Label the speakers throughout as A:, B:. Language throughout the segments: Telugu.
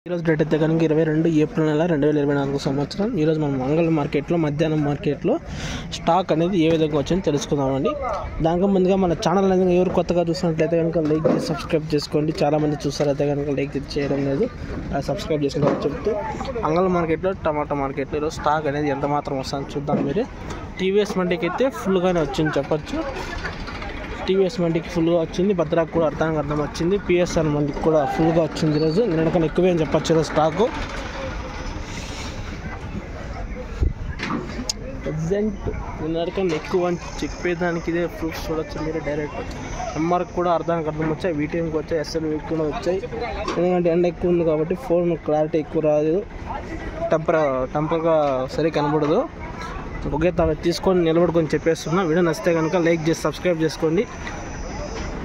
A: ఈరోజు డేట్ అయితే కనుక 22 ఏప్రిల్ నెల 2024 సంవత్సరం. ఈరోజు మనం మంగళ మార్కెట్లో మధ్యాహ్నం మార్కెట్లో స్టాక్ అనేది ఏ విధంగా వచ్చిందో తెలుసుకుందామండి. దానికి ముందుగా మన ఛానల్ అనేది ఎవరు కొత్తగా చూసినట్లయితే కనుక లైక్ చేసి సబ్స్క్రైబ్ చేసుకోండి. చాలామంది చూస్తారైతే కనుక లైక్ చేయడం లేదు, సబ్స్క్రైబ్ చేసుకోవాలని చెప్తూ మంగళ మార్కెట్లో టమాటా మార్కెట్లో ఈరోజు స్టాక్ అనేది ఎంత మాత్రం వస్తుందో చూద్దాం. మీరు టీవీఎస్ మండికి అయితే ఫుల్గానే వచ్చింది చెప్పచ్చు. టీవీఎస్ మండికి ఫుల్గా వచ్చింది, భద్రాకు కూడా అర్థం వచ్చింది, పిఎస్ఆర్ మండికి కూడా ఫుల్గా వచ్చింది. ఈరోజు నిన్నకన్నా ఎక్కువే అని చెప్పచ్చు. ఈరోజు స్టాకు ప్రజెంట్ నిన్నకన్నా ఎక్కువ అని చెప్పేదానికి ఇదే ప్రూఫ్స్ చూడొచ్చు మీరు. డైరెక్ట్ ఎంఆర్కి కూడా అర్థం వచ్చాయి, వీటీఎంకి వచ్చాయి, ఎస్ఎల్వికి కూడా వచ్చాయి. ఎందుకంటే ఎండ ఎక్కువ ఉంది కాబట్టి ఫోన్ క్లారిటీ ఎక్కువ రాదు, టెంపర్గా సరిగ్గా కనబడదు. ఒకే తీసుకొని నిలబడుకొని చెప్పేస్తున్నా. వీడియో నచ్చితే కనుక లైక్ చేసి సబ్స్క్రైబ్ చేసుకోండి.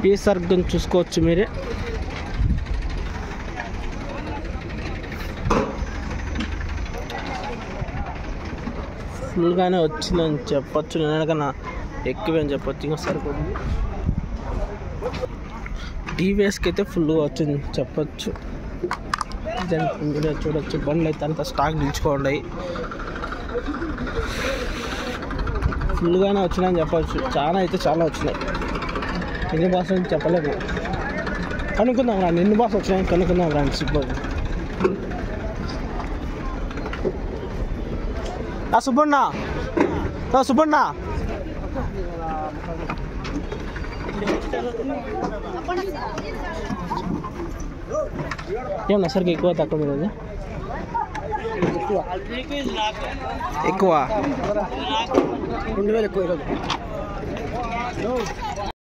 A: పిఎస్ఆర్ గురించి చూసుకోవచ్చు మీరే. ఫుల్గానే వచ్చిందని చెప్పచ్చు, నిన్నకన్నా ఎక్కువే అని చెప్పచ్చు. ఇంకా సరిపోతుంది. టీవీఎస్కి అయితే ఫుల్గా వచ్చింది చెప్పచ్చు. వీడియో చూడొచ్చు. బండ్లు అయితే అంతా స్టాక్ నిల్చుకోండి, ఫుల్గానే వచ్చినాయని చెప్పచ్చు. చాలా అయితే చాలా వచ్చినాయి. ఎన్ని బాస్ అని చెప్పలేము. కనుక్కుందాం రా, ఎన్ని బాస్ వచ్చినాయని కనుక్కుందాం రండి. సుబ్బన్న సుబ్బన్న ఏమన్నా సరికి ఎక్కువ తక్కువ మీద ఎక్కువ 2000 ఎక్కువ.